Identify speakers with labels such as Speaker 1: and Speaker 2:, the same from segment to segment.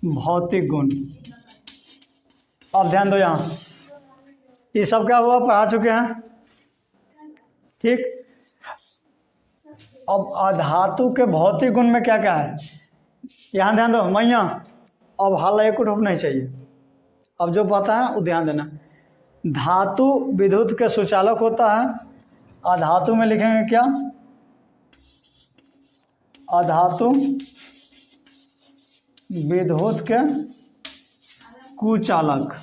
Speaker 1: भौतिक गुण। अब ध्यान दो यहाँ, ये सब क्या हुआ, पढ़ा चुके हैं, ठीक। अब अधातु के भौतिक गुण में क्या क्या है, यहाँ ध्यान दो मैया। अब हाल एक उठ नहीं चाहिए, अब जो पता है वो ध्यान देना। धातु विद्युत के सुचालक होता है। अधातु में लिखेंगे क्या, अधातु विद्युत के कुचालक।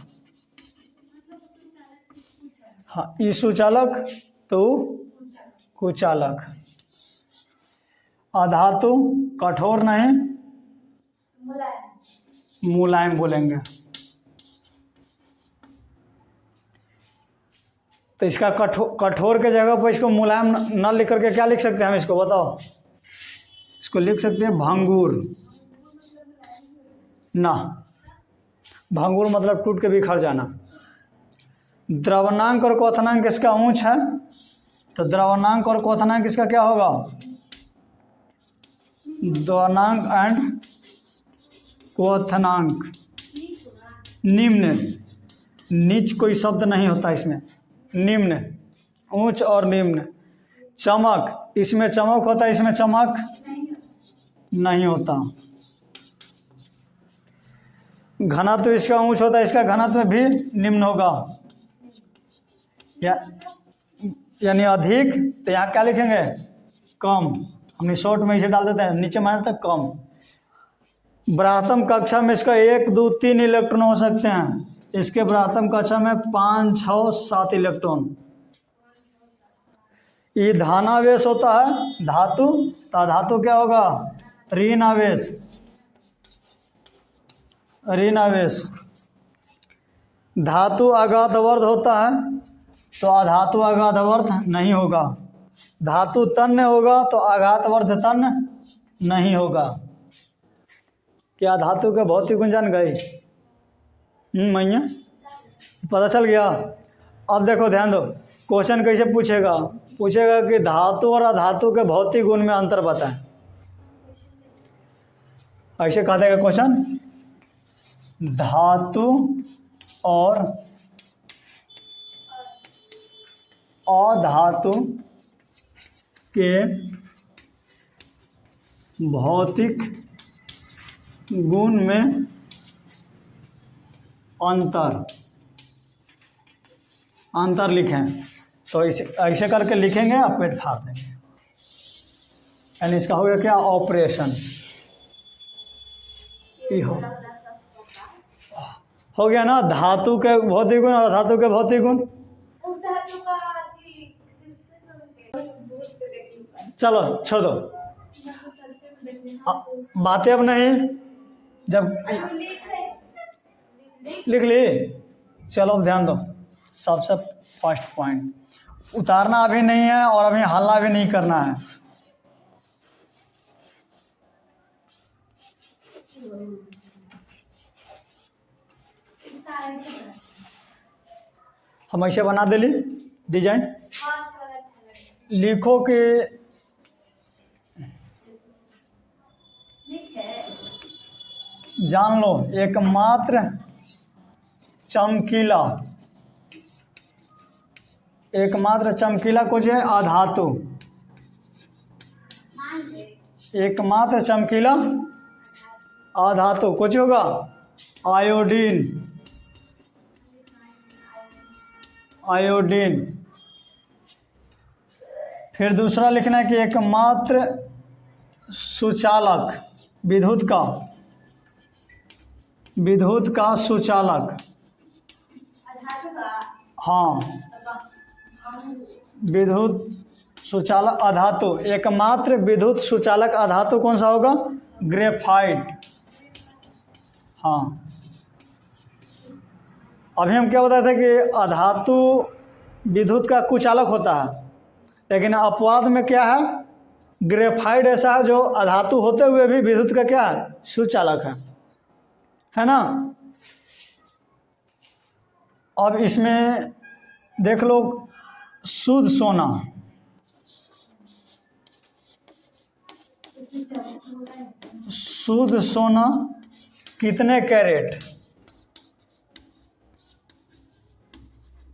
Speaker 1: हाँ, ई सुचालक तो कुचालक। अधातु कठोर नहीं, मुलायम बोलेंगे। तो इसका कठोर के जगह पर इसको मुलायम न लिख करके क्या लिख सकते हैं हम, इसको बताओ। इसको लिख सकते हैं भंगुर ना, भंगुर मतलब टूट के बिखर जाना। द्रवणांक और क्वथनांक इसका ऊंच है, तो द्रवणांक और क्वथनांक इसका क्या होगा, द्रवणांक एंड क्वथनांक निम्न। नीच कोई शब्द नहीं होता इसमें, निम्न, ऊंच और निम्न। चमक, इसमें चमक होता है, इसमें चमक नहीं होता। घनत्व इसका ऊंच होता है, इसका घनत्व भी निम्न होगा, यानी अधिक। तो यहाँ क्या लिखेंगे, कम। हमने शॉर्ट में इसे डाल देते हैं, नीचे माने तक कम। ब्राह्मण कक्षा में इसका 1 2 3 इलेक्ट्रॉन हो सकते हैं, इसके ब्राह्मण कक्षा में 5 6 7 इलेक्ट्रॉन। ये धनावेश होता है धातु, तो धातु क्या होगा, ऋण आवेश, ऋण आवेश। धातु अगाधवर्ध होता है, तो अधातु अगाधवर्ध नहीं होगा। धातु तन्य होगा तो अगाधवर्ध तन्य नहीं होगा। क्या धातु के भौतिक गुण जान गए, मैया पता चल गया। अब देखो ध्यान दो, क्वेश्चन कैसे पूछेगा, पूछेगा कि धातु और अधातु के भौतिक गुण में अंतर बताएं। ऐसे कहा देगा क्वेश्चन, धातु और अधातु के भौतिक गुण में अंतर लिखें। तो ऐसे करके लिखेंगे, आप पेट फाड़ देंगे। यानी इसका हो गया क्या, ऑपरेशन। हो गया ना, धातु के भौतिक गुण और अधातु के भौतिक गुण। चलो छोड़ो, बातें अब नहीं, जब लिख ली। चलो अब ध्यान दो, सबसे फर्स्ट पॉइंट, उतारना अभी नहीं है और अभी हल्ला भी नहीं करना है। हम ऐसे बना देली डिजाइन, लिखो कि जान लो एकमात्र चमकीला, एकमात्र चमकीला कुछ है अधातु, एकमात्र चमकीला अधातु कुछ होगा आयोडीन, आयोडीन। फिर दूसरा लिखना है कि एकमात्र सुचालक, विद्युत का सुचालक, हाँ विद्युत सुचालक अधातु, एकमात्र विद्युत सुचालक अधातु कौन सा होगा, ग्रेफाइट। हाँ, अभी हम क्या बताए थे कि अधातु विद्युत का कुचालक होता है, लेकिन अपवाद में क्या है, ग्रेफाइट ऐसा है जो अधातु होते हुए भी विद्युत का क्या है, सुचालक है ना। अब इसमें देख लो, शुद्ध सोना, शुद्ध सोना कितने कैरेट?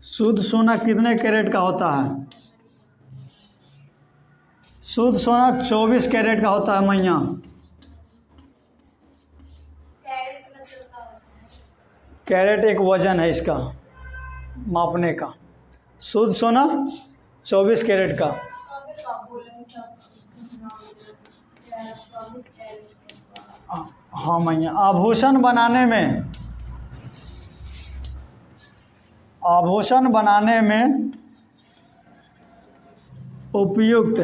Speaker 1: शुद्ध सोना कितने कैरेट का होता है? शुद्ध सोना 24 कैरेट का होता है मैया। कैरेट एक वजन है इसका मापने का। शुद्ध सोना 24 कैरेट का। हाँ मैया, आभूषण बनाने में उपयुक्त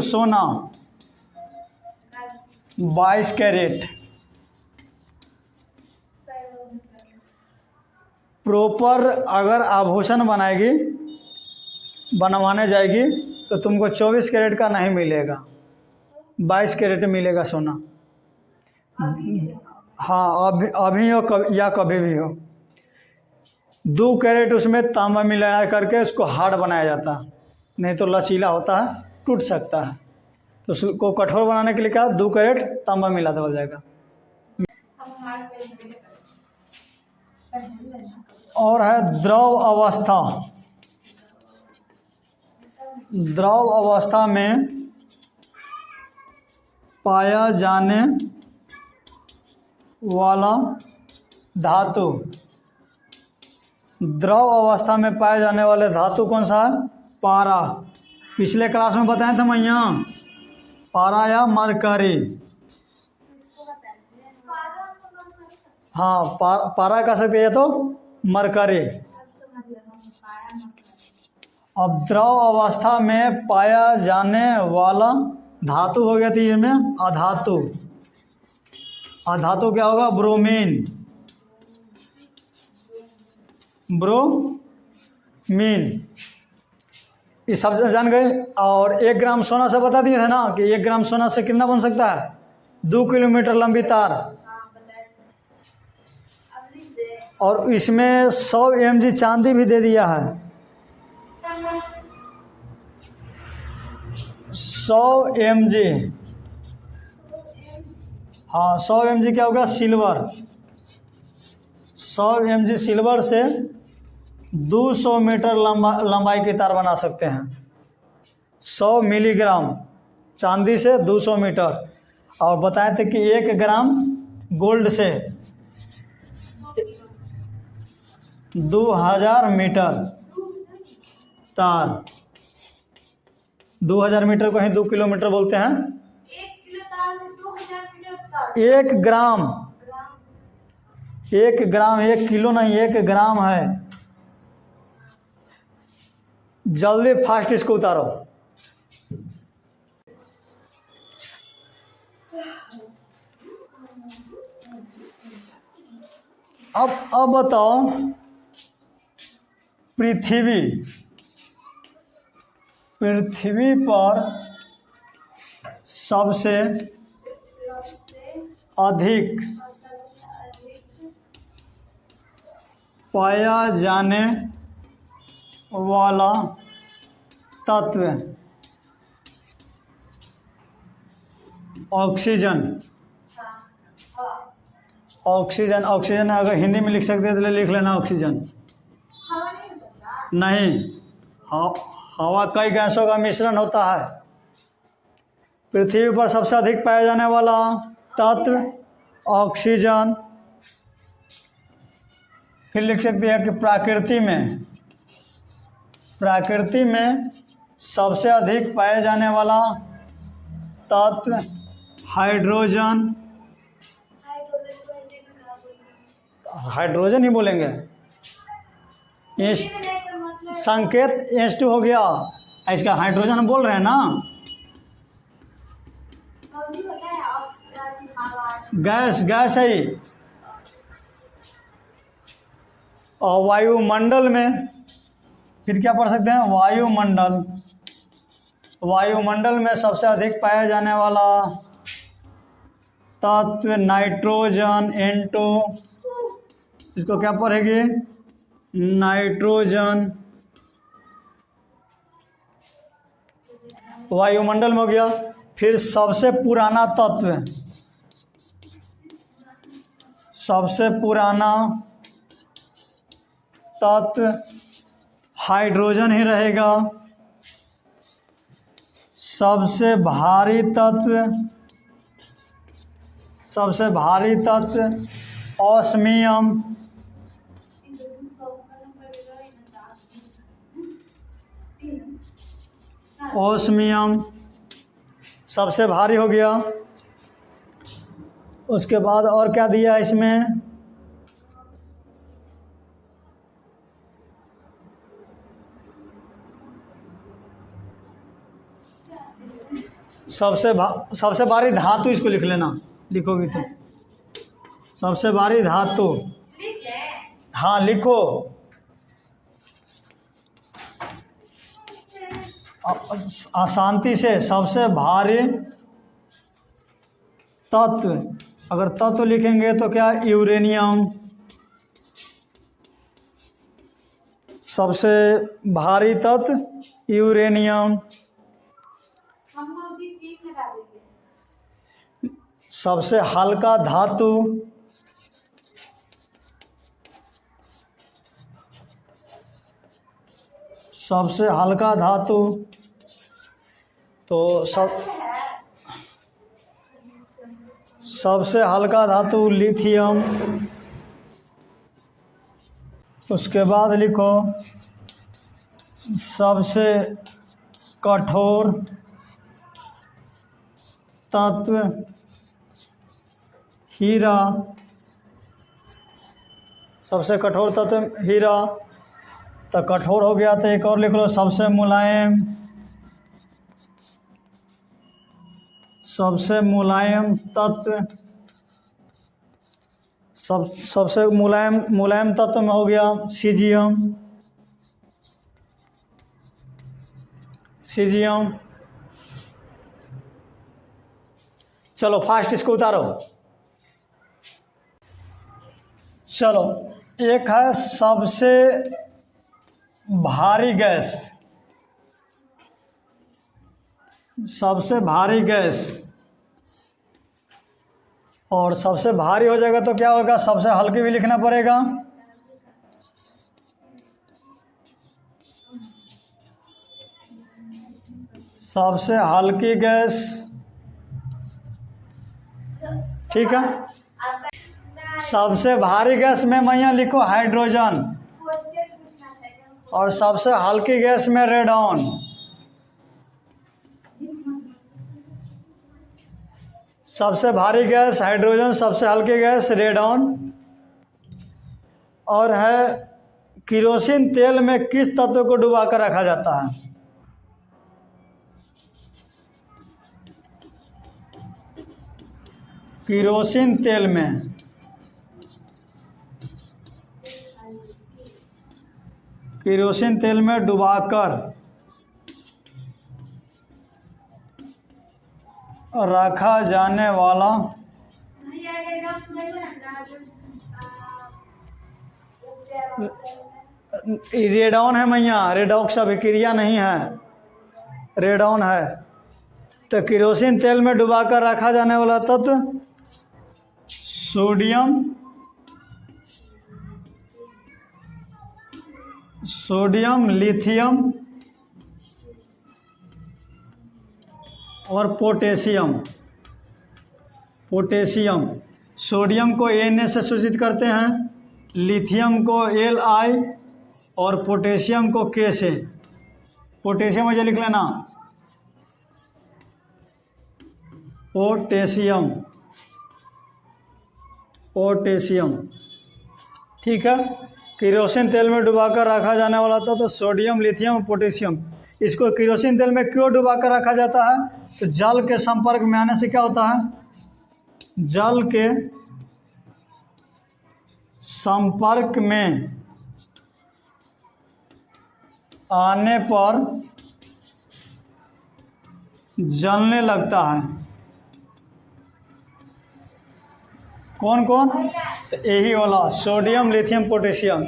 Speaker 1: सोना 22 कैरेट। प्रॉपर अगर आभूषण बनवाने जाएगी तो तुमको 24 कैरेट का नहीं मिलेगा, 22 कैरेट मिलेगा सोना। हाँ, अभी हो या कभी भी हो। 2 कैरेट उसमें तांबा मिलाया करके उसको हार्ड बनाया जाता है, नहीं तो लचीला होता है, टूट सकता है। तो उसको कठोर बनाने के लिए क्या, 2 कैरेट तांबा मिला देवल जाएगा। और है द्रव अवस्था। द्रव अवस्था में पाया जाने वाला धातु। द्रव अवस्था में पाए जाने वाले धातु कौन सा है? पारा। पिछले क्लास में बताए थे मैया, पारा या मरकरी। हाँ, पारा कह सकते हैं तो मरकरी। अब द्रव अवस्था में पाया जाने वाला धातु हो गया थी इसमें अधातु। अधातु क्या होगा? ब्रोमीन। ये सब जान गए। और 1 ग्राम सोना से बता दिए थे ना कि 1 ग्राम सोना से कितना बन सकता है? 2 किलोमीटर लंबी तार। और इसमें 100 mg चांदी भी दे दिया है। 100 mg। हाँ, 100 mg क्या होगा? सिल्वर। 100 mg सिल्वर से 200 मीटर लंबाई की तार बना सकते हैं। 100 मिलीग्राम चांदी से 200 मीटर। और बताए थे कि 1 ग्राम गोल्ड से 2000 मीटर तार। 2000 मीटर को ही 2 किलोमीटर बोलते हैं।
Speaker 2: 1 किलो तार से 2000 मीटर तार।
Speaker 1: 1 ग्राम 1 किलो नहीं, 1 ग्राम है। जल्दी फास्ट इसको उतारो। अब बताओ, पृथ्वी पर सबसे अधिक पाया जाने वाला तत्व ऑक्सीजन। ऑक्सीजन अगर हिंदी में लिख सकते हैं तो लिख लेना ऑक्सीजन। नहीं, हवा कई गैसों का मिश्रण होता है। पृथ्वी पर सबसे अधिक पाया जाने वाला तत्व ऑक्सीजन। फिर लिख सकते हैं कि प्रकृति में सबसे अधिक पाए जाने वाला तत्व हाइड्रोजन। हाइड्रोजन ही बोलेंगे। संकेत H2 हो गया, इसका हाइड्रोजन बोल रहे हैं ना। गैस है। और वायुमंडल में फिर क्या पढ़ सकते हैं? वायुमंडल में सबसे अधिक पाया जाने वाला तत्व नाइट्रोजन N2। इसको क्या पढ़ेगी? नाइट्रोजन। वायुमंडल में हो गया। फिर सबसे पुराना तत्व, सबसे पुराना तत्व हाइड्रोजन ही रहेगा। सबसे भारी तत्व, सबसे भारी तत्व ऑस्मियम। ऑस्मियम सबसे भारी हो गया। उसके बाद और क्या दिया इसमें, सबसे भारी धातु, इसको लिख लेना, लिखोगी तो सबसे भारी धातु, हाँ लिखो। शांति से, सबसे भारी तत्व, अगर तत्व लिखेंगे तो क्या, यूरेनियम। सबसे भारी तत्व यूरेनियम। सबसे हल्का धातु, सबसे हल्का धातु तो सबसे हल्का धातु लिथियम। उसके बाद लिखो सबसे कठोर तत्व हीरा। सबसे कठोर तत्व हीरा, तो कठोर हो गया। तो एक और लिख लो, सबसे मुलायम, सबसे मुलायम तत्व, सबसे मुलायम तत्व में हो गया सीजियम। सीजियम, चलो फास्ट इसको उतारो। चलो, एक है सबसे भारी गैस, सबसे भारी गैस, और सबसे भारी हो जाएगा तो क्या होगा, सबसे हल्की भी लिखना पड़ेगा। सबसे हल्की गैस, ठीक है। सबसे भारी गैस में मैं यहाँ लिखो हाइड्रोजन, और सबसे हल्की गैस में रेडॉन। सबसे भारी गैस हाइड्रोजन, सबसे हल्की गैस रेडॉन। और है केरोसिन तेल में किस तत्व को डुबाकर रखा जाता है? केरोसिन तेल में, केरोसिन तेल में डुबाकर रखा जाने वाला रेडॉन है मैया। रेडॉक्स अभिक्रिया नहीं है, रेडॉन है। तो केरोसिन तेल में डुबाकर रखा जाने वाला तत्व सोडियम, सोडियम, लिथियम और पोटेशियम। पोटेशियम, सोडियम को Na से सूचित करते हैं, लिथियम को Li और पोटेशियम को K से। पोटेशियम मुझे लिख लेना, पोटेशियम, पोटेशियम, ठीक है। केरोसिन तेल में डुबाकर रखा जाने वाला था तो सोडियम, लिथियम, पोटेशियम। इसको केरोसिन तेल में क्यों डुबाकर रखा जाता है? तो जल के संपर्क में आने से क्या होता है, जल के संपर्क में आने पर जलने लगता है। कौन कौन? तो यही वाला सोडियम, लिथियम, पोटेशियम।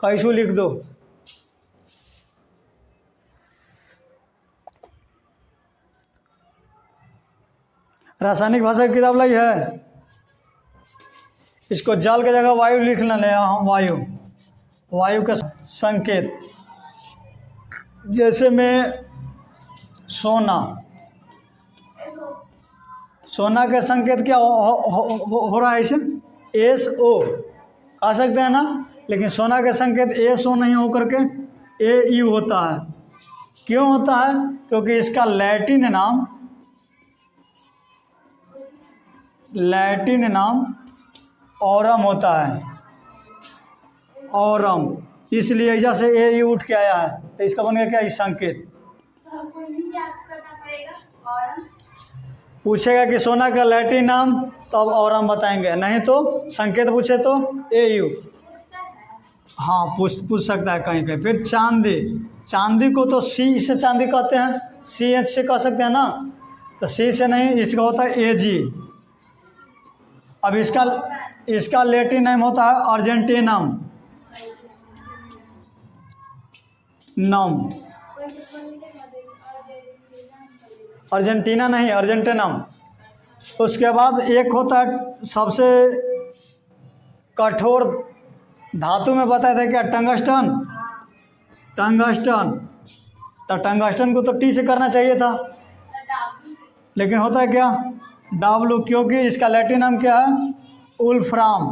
Speaker 1: कैसू लिख दो, रासायनिक भाषा की किताब लाई है। इसको जल की जगह वायु लिख लें हम, वायु, वायु का संकेत। जैसे में सोना, सोना के संकेत क्या हो रहा है इसे, SO कह सकते हैं ना, लेकिन सोना के संकेत SO नहीं हो करके AU होता है। क्यों होता है? क्योंकि इसका लैटिन नाम ऑरम होता है, ऑरम, इसलिए ऐसा से AU उठ के आया है, तो इसका बन गया क्या, इस संकेत।
Speaker 2: तो हमको यही याद करना पड़ेगा। और
Speaker 1: पूछेगा कि सोना का लैटिन नाम, तो अब ऑरम बताएंगे, नहीं तो संकेत पूछे तो AU।
Speaker 2: पूछता है।
Speaker 1: हाँ, पूछ सकता है कहीं पे। फिर चांदी, चांदी को तो C से चांदी कहते हैं, CH से कह सकते हैं ना, तो C से नहीं, इसका होता है AG। अब इसका लैटिन नाम होता है अर्जेंटीनम, नम, अर्जेंटीना नहीं, अर्जेंटीनम। उसके बाद एक होता है सबसे कठोर धातु में बताया था क्या, टंगस्टन, टंगस्टन। तो टंगस्टन को तो T से करना चाहिए था, लेकिन होता है क्या, W, क्योंकि इसका लैटिन नाम क्या है, वुल्फ्राम,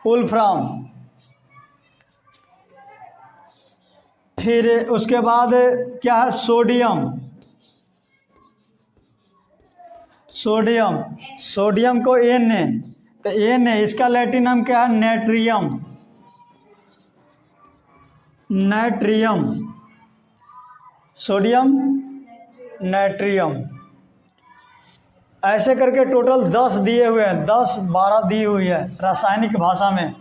Speaker 1: वुल्फ्राम। फिर उसके बाद क्या है, सोडियम, सोडियम, सोडियम को Na, तो Na, इसका लैटिन नाम क्या है, नेट्रियम, नाइट्रियम, सोडियम नाइट्रियम। ऐसे करके टोटल 10 दिए हुए हैं, 10-12 दी हुई है रासायनिक भाषा में।